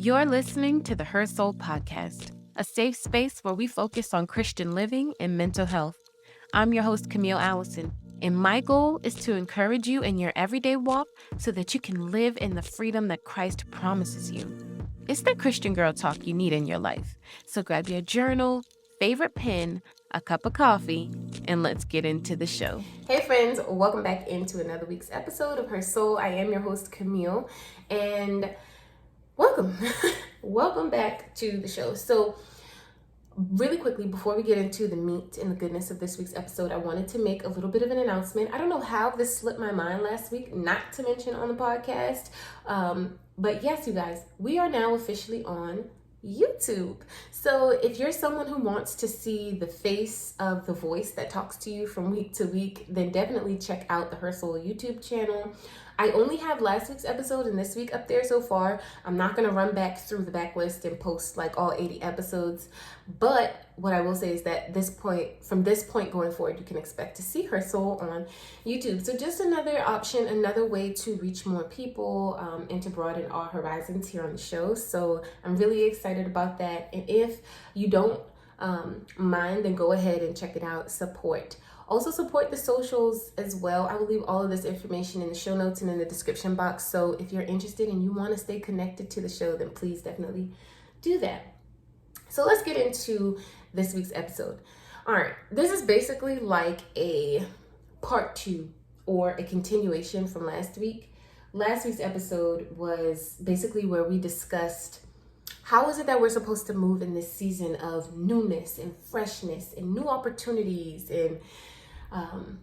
You're listening to the Her Soul Podcast, a safe space where we focus on Christian living and mental health. I'm your host, Camille Allison, and my goal is to encourage you in your everyday walk so that you can live in the freedom that Christ promises you. It's the Christian girl talk you need in your life. So grab your journal, favorite pen, a cup of coffee, and let's get into the show. Hey friends, welcome back into another week's episode of Her Soul. I am your host, Camille, and welcome. Welcome back to the show. So really quickly, before we get into the meat and the goodness of this week's episode, I wanted to make a little bit of an announcement. I don't know how this slipped my mind last week not to mention on the podcast. But yes, you guys, we are now officially on YouTube. So if you're someone who wants to see the face of the voice that talks to you from week to week, then definitely check out the Her Soul YouTube channel. I only have last week's episode and this week up there so far. I'm not going to run back through the backlist and post like all 80 episodes. But what I will say is that from this point going forward, you can expect to see Her Soul on YouTube. So just another option, another way to reach more people and to broaden our horizons here on the show. So I'm really excited about that. And if you don't mind, then go ahead and check it out. Also support the socials as well. I will leave all of this information in the show notes and in the description box. So if you're interested and you want to stay connected to the show, then please definitely do that. So let's get into this week's episode. All right, this is basically like a part 2 or a continuation from last week. Last week's episode was basically where we discussed how is it that we're supposed to move in this season of newness and freshness and new opportunities and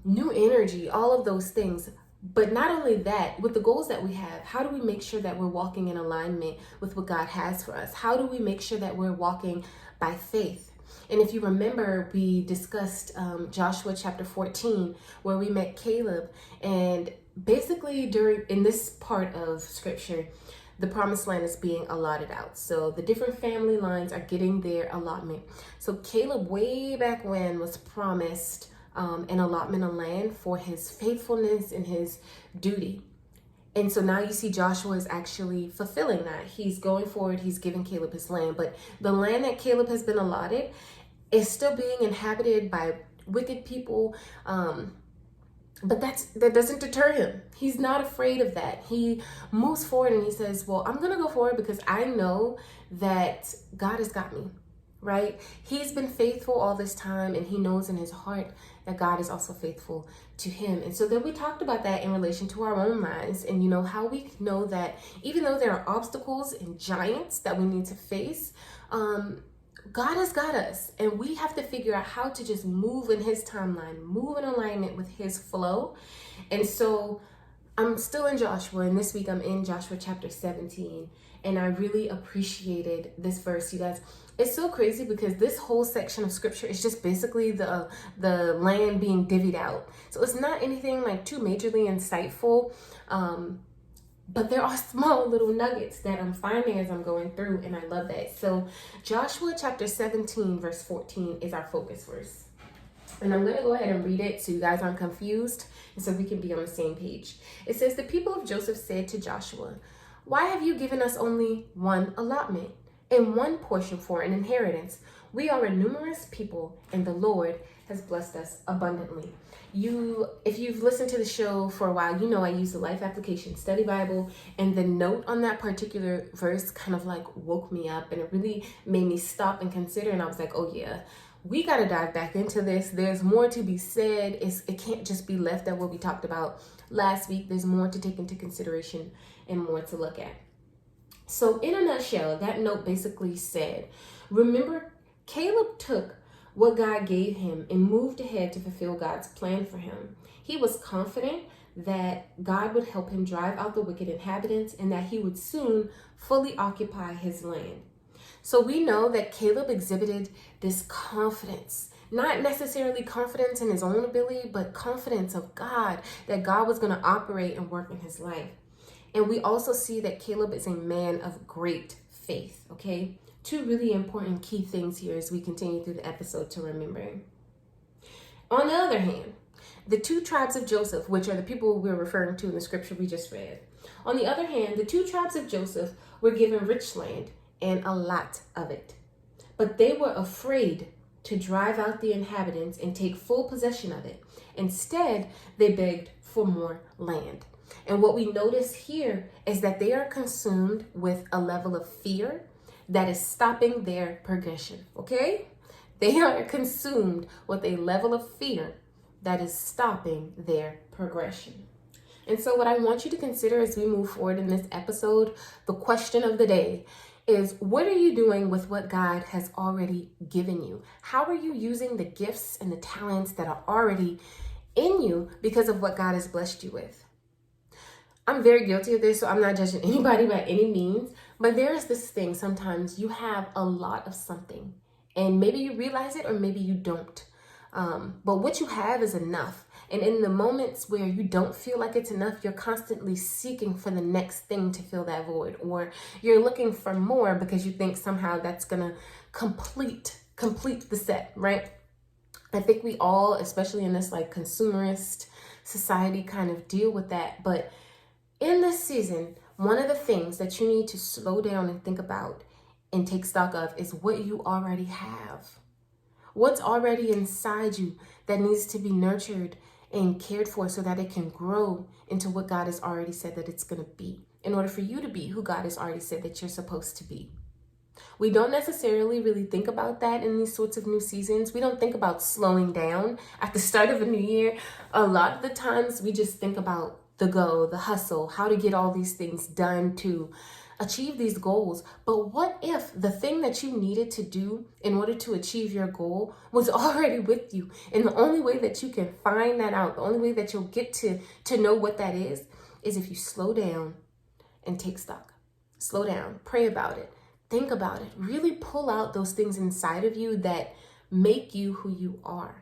new energy, all of those things. But not only that, with the goals that we have, how do we make sure that we're walking in alignment with what God has for us? How do we make sure that we're walking by faith? And if you remember, we discussed Joshua chapter 14, where we met Caleb. And basically in this part of scripture, the promised land is being allotted out. So the different family lines are getting their allotment. So Caleb way back when was promised an allotment of land for his faithfulness and his duty. And so now you see Joshua is actually fulfilling that. He's going forward, he's giving Caleb his land, but the land that Caleb has been allotted is still being inhabited by wicked people. But that doesn't deter him. He's not afraid of that. He moves forward and he says, well, I'm going to go forward because I know that God has got me, right? He's been faithful all this time, and he knows in his heart that God is also faithful to him. And so then we talked about that in relation to our own lives, and how we know that even though there are obstacles and giants that we need to face, God has got us, and we have to figure out how to just move in his timeline, move in alignment with his flow. And so I'm still in Joshua, and this week I'm in Joshua chapter 17, and I really appreciated this verse, you guys. It's so crazy because this whole section of scripture is just basically the land being divvied out. So it's not anything like too majorly insightful, but there are small little nuggets that I'm finding as I'm going through, and I love that. So Joshua chapter 17 verse 14 is our focus verse. And I'm going to go ahead and read it so you guys aren't confused and so we can be on the same page. It says, the people of Joseph said to Joshua, why have you given us only one allotment and one portion for an inheritance? We are a numerous people, and the Lord has blessed us abundantly. If you've listened to the show for a while, I use the Life Application Study Bible, and the note on that particular verse kind of like woke me up, and it really made me stop and consider, and I was like, oh yeah, we got to dive back into this. There's more to be said. It can't just be left at what we talked about last week. There's more to take into consideration and more to look at. So in a nutshell, that note basically said, remember, Caleb took what God gave him and moved ahead to fulfill God's plan for him. He was confident that God would help him drive out the wicked inhabitants and that he would soon fully occupy his land. So we know that Caleb exhibited this confidence, not necessarily confidence in his own ability, but confidence of God, that God was going to operate and work in his life. And we also see that Caleb is a man of great faith, okay? 2 really important key things here as we continue through the episode to remember. On the other hand, the 2 tribes of Joseph, which are the people we're referring to in the scripture we just read. On the other hand, the 2 tribes of Joseph were given rich land and a lot of it. But they were afraid to drive out the inhabitants and take full possession of it. Instead, they begged for more land. And what we notice here is that they are consumed with a level of fear that is stopping their progression, okay? They are consumed with a level of fear that is stopping their progression. And so what I want you to consider as we move forward in this episode, the question of the day is, what are you doing with what God has already given you? How are you using the gifts and the talents that are already in you because of what God has blessed you with? I'm very guilty of this, so I'm not judging anybody by any means, but there is this thing, sometimes you have a lot of something and maybe you realize it or maybe you don't. But what you have is enough. And in the moments where you don't feel like it's enough, you're constantly seeking for the next thing to fill that void, or you're looking for more because you think somehow that's gonna complete the set, right? I think we all, especially in this like consumerist society, kind of deal with that. But in this season, one of the things that you need to slow down and think about and take stock of is what you already have. What's already inside you that needs to be nurtured and cared for so that it can grow into what God has already said that it's going to be, in order for you to be who God has already said that you're supposed to be. We don't necessarily really think about that in these sorts of new seasons. We don't think about slowing down at the start of a new year. A lot of the times we just think about the go, the hustle, how to get all these things done to achieve these goals. But what if the thing that you needed to do in order to achieve your goal was already with you? And the only way that you can find that out, the only way that you'll get to know what that is if you slow down and take stock. Slow down, pray about it, think about it, really pull out those things inside of you that make you who you are.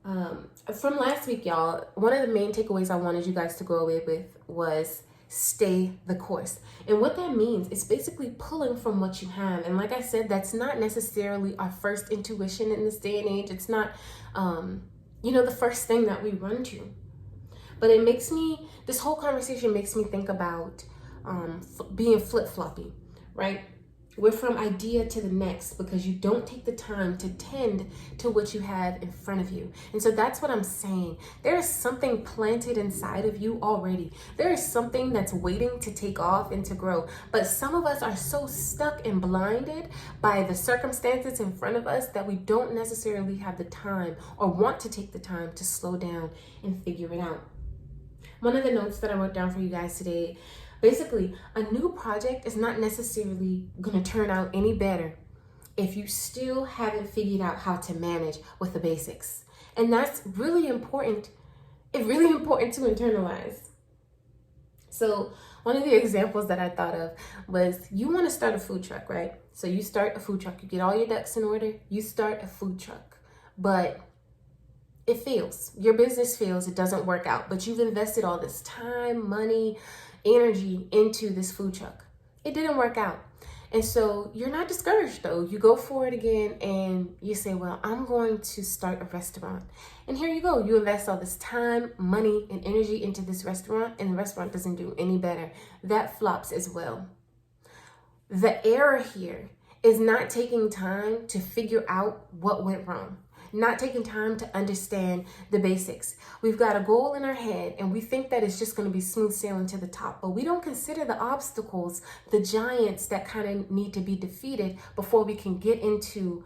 From last week, y'all, one of the main takeaways I wanted you guys to go away with was stay the course. And what that means is basically pulling from what you have. And like I said, that's not necessarily our first intuition in this day and age. It's not, the first thing that we run to. But this whole conversation makes me think about being flip-floppy, right? We're from idea to the next because you don't take the time to tend to what you have in front of you. And so that's what I'm saying. There is something planted inside of you already. There is something that's waiting to take off and to grow. But some of us are so stuck and blinded by the circumstances in front of us that we don't necessarily have the time or want to take the time to slow down and figure it out. One of the notes that I wrote down for you guys today, basically, a new project is not necessarily going to turn out any better if you still haven't figured out how to manage with the basics. And that's really important. It's really important to internalize. So one of the examples that I thought of was, you want to start a food truck, right? So you start a food truck, you get all your ducks in order, you start a food truck, but it fails. Your business fails, it doesn't work out, but you've invested all this time, money, energy into this food truck. It didn't work out. And so you're not discouraged though. You go for it again and you say, well, I'm going to start a restaurant. And here you go. You invest all this time, money, and energy into this restaurant, and the restaurant doesn't do any better. That flops as well. The error here is not taking time to figure out what went wrong. Not taking time to understand the basics. We've got a goal in our head and we think that it's just going to be smooth sailing to the top, but we don't consider the obstacles, the giants that kind of need to be defeated before we can get into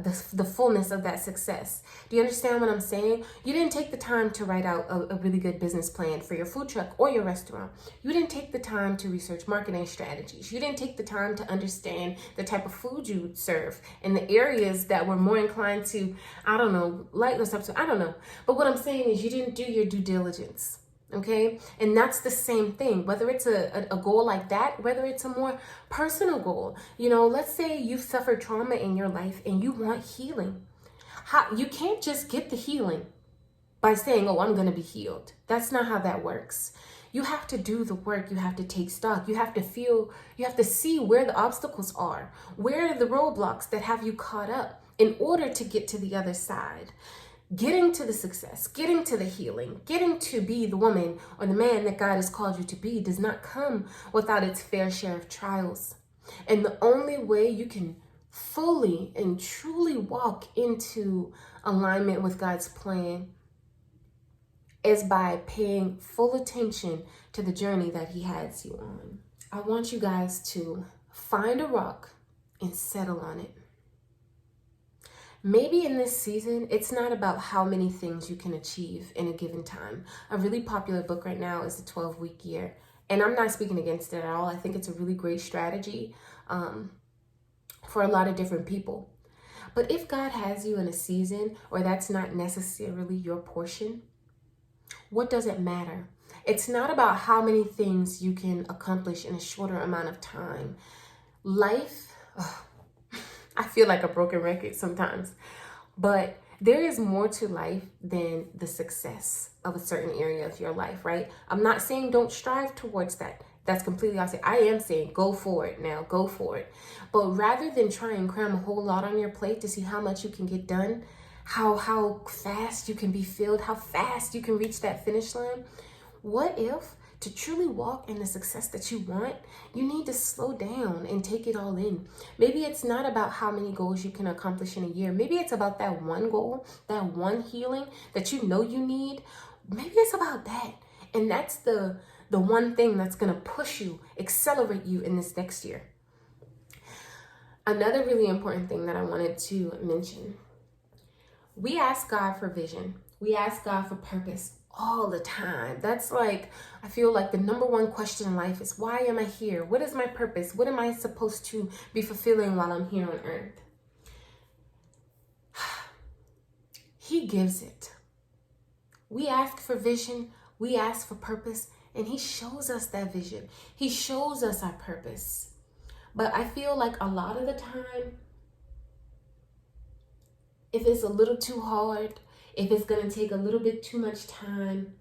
the fullness of that success. Do you understand what I'm saying? You didn't take the time to write out a really good business plan for your food truck or your restaurant. You didn't take the time to research marketing strategies. You didn't take the time to understand the type of food you would serve and the areas that were more inclined to, light those up. I don't know. But what I'm saying is you didn't do your due diligence. Okay. And that's the same thing, whether it's a goal like that, whether it's a more personal goal. Let's say you've suffered trauma in your life and you want healing. You can't just get the healing by saying, oh, I'm going to be healed. That's not how that works. You have to do the work. You have to take stock. You have to see where the obstacles are. Where are the roadblocks that have you caught up in order to get to the other side? getting to the success, getting to the healing, getting to be the woman or the man that God has called you to be does not come without its fair share of trials. And the only way you can fully and truly walk into alignment with God's plan is by paying full attention to the journey that He has you on. I want you guys to find a rock and settle on it. Maybe in this season, it's not about how many things you can achieve in a given time. A really popular book right now is the 12-Week Year. And I'm not speaking against it at all. I think it's a really great strategy for a lot of different people. But if God has you in a season where that's not necessarily your portion, what does it matter? It's not about how many things you can accomplish in a shorter amount of time. Life, I feel like a broken record sometimes, but there is more to life than the success of a certain area of your life, right? I'm not saying don't strive towards that. That's completely opposite. I am saying go for it now, go for it. But rather than try and cram a whole lot on your plate to see how much you can get done, how fast you can be filled, how fast you can reach that finish line, what if to truly walk in the success that you want, you need to slow down and take it all in? Maybe it's not about how many goals you can accomplish in a year. Maybe it's about that one goal, that one healing that you know you need. Maybe it's about that. And that's the one thing that's going to push you, accelerate you in this next year. Another really important thing that I wanted to mention. We ask God for vision. We ask God for purpose all the time. That's like, I feel like the number one question in life is, why am I here? What is my purpose? What am I supposed to be fulfilling while I'm here on earth? He gives it. We ask for vision. We ask for purpose. And He shows us that vision. He shows us our purpose. But I feel like a lot of the time, if it's a little too hard, if it's going to take a little bit too much time,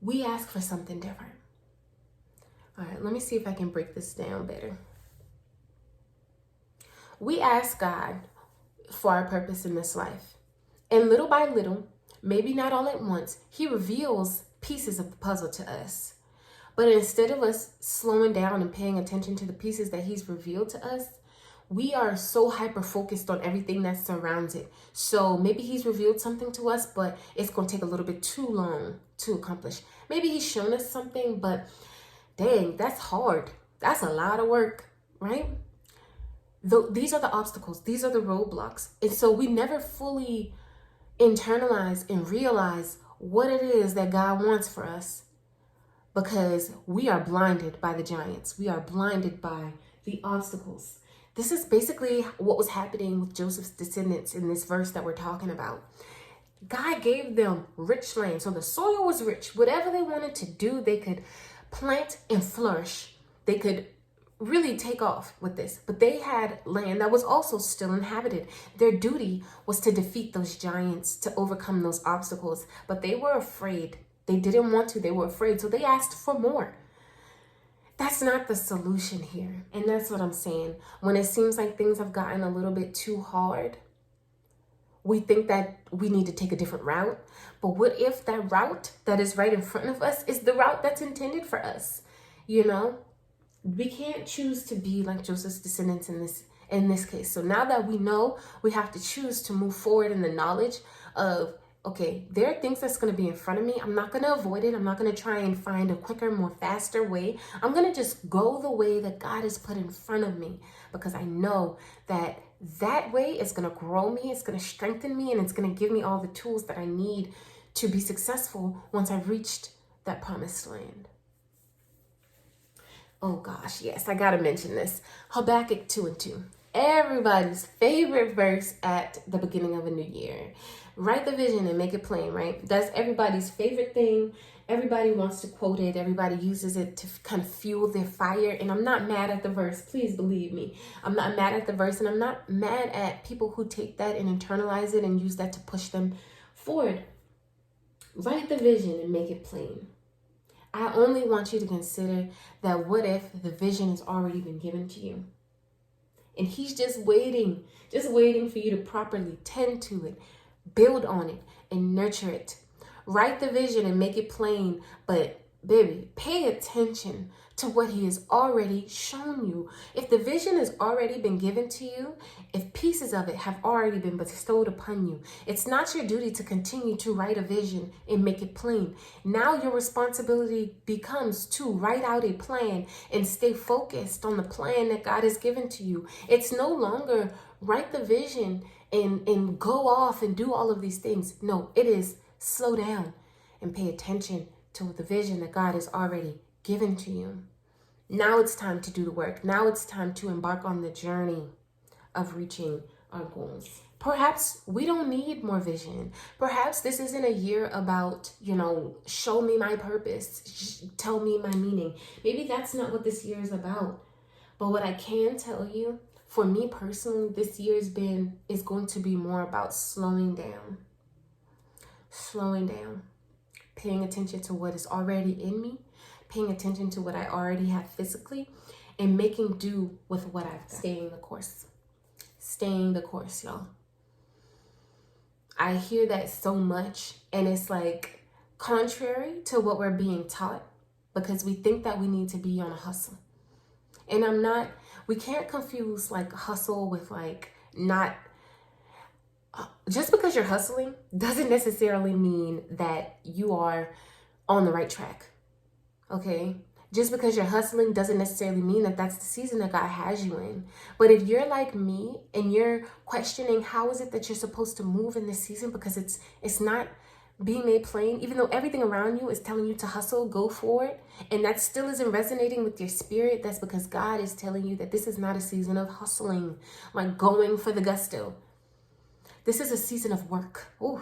we ask for something different. All right, let me see if I can break this down better. We ask God for our purpose in this life. And little by little, maybe not all at once, He reveals pieces of the puzzle to us. But instead of us slowing down and paying attention to the pieces that He's revealed to us, we are so hyper-focused on everything that surrounds it. So maybe He's revealed something to us, but it's going to take a little bit too long to accomplish. Maybe He's shown us something, but dang, that's hard. That's a lot of work, right? These are the obstacles. These are the roadblocks. And so we never fully internalize and realize what it is that God wants for us, because we are blinded by the giants. We are blinded by the obstacles. This is basically what was happening with Joseph's descendants in this verse that we're talking about. God gave them rich land. So the soil was rich. Whatever they wanted to do, they could plant and flourish. They could really take off with this. But they had land that was also still inhabited. Their duty was to defeat those giants, to overcome those obstacles. But they were afraid. They didn't want to. They were afraid. So they asked for more. That's not the solution here. And that's what I'm saying. When it seems like things have gotten a little bit too hard, we think that we need to take a different route. But what if that route that is right in front of us is the route that's intended for us? You know, we can't choose to be like Joseph's descendants in this case. So now that we know, we have to choose to move forward in the knowledge of, okay, there are things that's going to be in front of me. I'm not going to avoid it. I'm not going to try and find a quicker, more faster way. I'm going to just go the way that God has put in front of me, because I know that that way is going to grow me. It's going to strengthen me, and it's going to give me all the tools that I need to be successful once I've reached that promised land. Oh gosh, yes, I got to mention this. Habakkuk 2:2. Everybody's favorite verse at the beginning of a new year. Write the vision and make it plain, right? That's everybody's favorite thing. Everybody wants to quote it. Everybody uses it to kind of fuel their fire. And I'm not mad at the verse. Please believe me. I'm not mad at the verse. And I'm not mad at people who take that and internalize it and use that to push them forward. Write the vision and make it plain. I only want you to consider that what if the vision has already been given to you? And he's just waiting for you to properly tend to it, build on it, and nurture it. Write the vision and make it plain, but baby, pay attention to what he has already shown you. If the vision has already been given to you, if pieces of it have already been bestowed upon you, it's not your duty to continue to write a vision and make it plain. Now your responsibility becomes to write out a plan and stay focused on the plan that God has given to you. It's no longer write the vision and go off and do all of these things. No, it is slow down and pay attention to the vision that God has already given to you. Now it's time to do the work. Now it's time to embark on the journey of reaching our goals. Perhaps we don't need more vision. Perhaps this isn't a year about, show me my purpose, tell me my meaning. Maybe that's not what this year is about. But what I can tell you, for me personally, this year is going to be more about slowing down, paying attention to what is already in me, paying attention to what I already have physically, and making do with what I've got. Staying the course, y'all. I hear that so much, and it's like contrary to what we're being taught, because we think that we need to be on a hustle. And we can't confuse like hustle with like not. Just because you're hustling doesn't necessarily mean that you are on the right track. Okay? Just because you're hustling doesn't necessarily mean that that's the season that God has you in. But if you're like me and you're questioning how is it that you're supposed to move in this season because it's not being made plain, even though everything around you is telling you to hustle, go for it, and that still isn't resonating with your spirit, that's because God is telling you that this is not a season of hustling, like going for the gusto. This is a season of work. Ooh,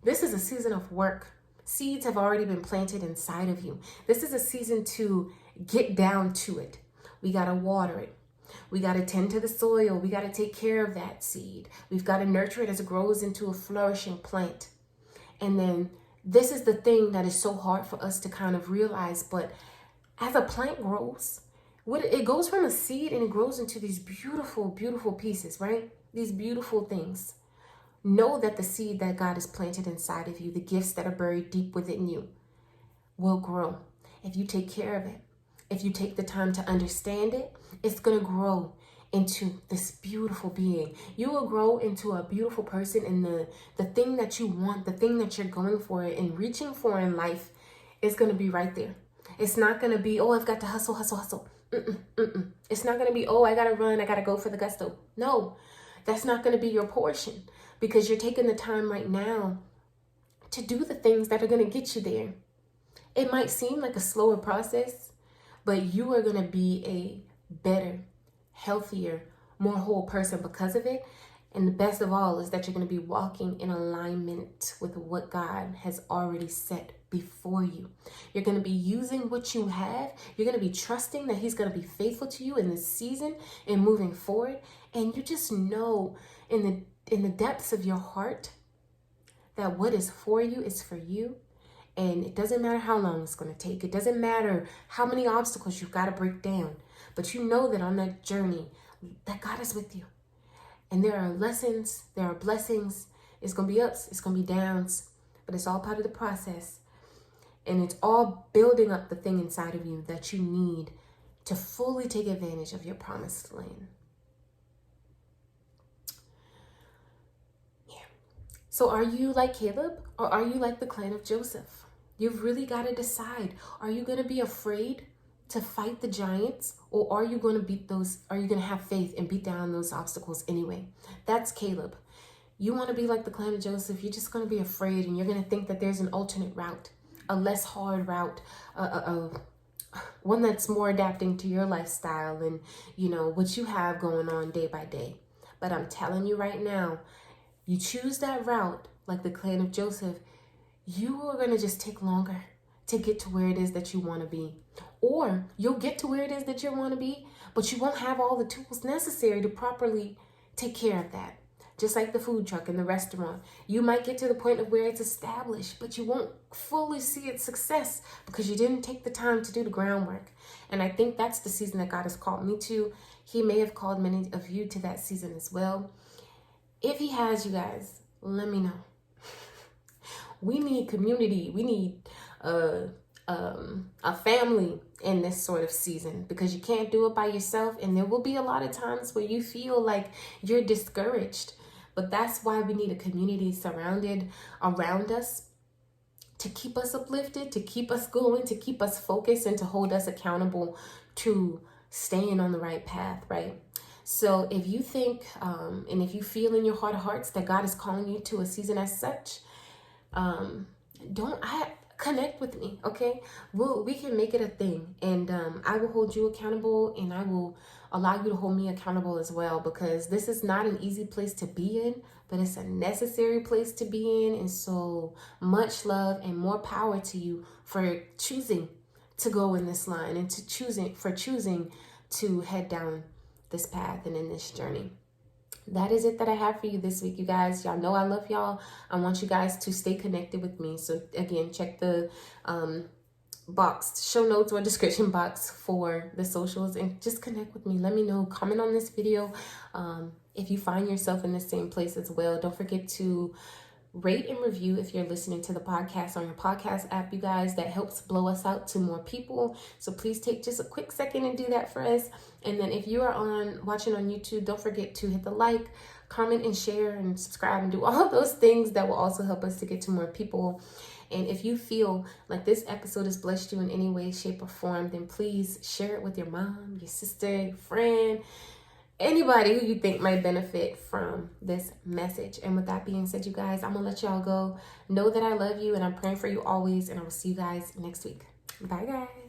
this is a season of work. Seeds have already been planted inside of you. This is a season to get down to it. We got to water it. We got to tend to the soil. We got to take care of that seed. We've got to nurture it as it grows into a flourishing plant. And then this is the thing that is so hard for us to kind of realize. But as a plant grows, it goes from a seed and it grows into these beautiful, beautiful pieces, right? These beautiful things. Know that the seed that God has planted inside of you, the gifts that are buried deep within you, will grow. If you take care of it, if you take the time to understand it, it's going to grow into this beautiful being. You will grow into a beautiful person, and the thing that you want, the thing that you're going for and reaching for in life is going to be right there. It's not going to be, oh, I've got to hustle. It's not going to be, oh, I got to run, I got to go for the gusto. No, that's not going to be your portion, because you're taking the time right now to do the things that are going to get you there. It might seem like a slower process, but you are going to be a better, healthier, more whole person because of it. And the best of all is that you're going to be walking in alignment with what God has already set before you. You're going to be using what you have. You're going to be trusting that He's going to be faithful to you in this season and moving forward. And you just know in the depths of your heart that what is for you is for you. And it doesn't matter how long it's going to take. It doesn't matter how many obstacles you've got to break down. But you know that on that journey, that God is with you. And there are lessons, there are blessings. It's going to be ups, it's going to be downs. But it's all part of the process. And it's all building up the thing inside of you that you need to fully take advantage of your promised land. Yeah. So are you like Caleb, or are you like the clan of Joseph? You've really got to decide. Are you going to be afraid to fight the giants, or are you going to have faith and beat down those obstacles anyway? That's Caleb. You want to be like the clan of Joseph, you're just going to be afraid, and you're going to think that there's an alternate route, a less hard route, one that's more adapting to your lifestyle and, what you have going on day by day. But I'm telling you right now, you choose that route like the clan of Joseph, you are going to just take longer to get to where it is that you want to be. Or you'll get to where it is that you want to be, but you won't have all the tools necessary to properly take care of that. Just like the food truck and the restaurant, you might get to the point of where it's established, but you won't fully see its success because you didn't take the time to do the groundwork. And I think that's the season that God has called me to. He may have called many of you to that season as well. If he has, you guys, let me know. We need community. We need a family in this sort of season, because you can't do it by yourself. And there will be a lot of times where you feel like you're discouraged. But that's why we need a community surrounded around us to keep us uplifted, to keep us going, to keep us focused, and to hold us accountable to staying on the right path, right? So if you think and if you feel in your heart of hearts that God is calling you to a season as such, connect with me, okay? We can make it a thing, and I will hold you accountable, and I will allow you to hold me accountable as well, because this is not an easy place to be in, but it's a necessary place to be in. And so much love and more power to you for choosing to go in this line, and choosing to head down this path and in this journey. That is it that I have for you this week, you guys. Y'all know I love y'all. I want you guys to stay connected with me. So again, check the show notes or description box for the socials, and just connect with me. Let me know. Comment on this video if you find yourself in the same place as well. Don't forget to rate and review if you're listening to the podcast on your podcast app, you guys. That helps blow us out to more people. So please take just a quick second and do that for us. And then if you are watching on YouTube, don't forget to hit the like, comment, and share, and subscribe, and do all those things that will also help us to get to more people. And if you feel like this episode has blessed you in any way, shape, or form, then please share it with your mom, your sister, your friend, anybody who you think might benefit from this message. And with that being said, you guys, I'm gonna let y'all go. Know that I love you, and I'm praying for you always, and I will see you guys next week. Bye, guys.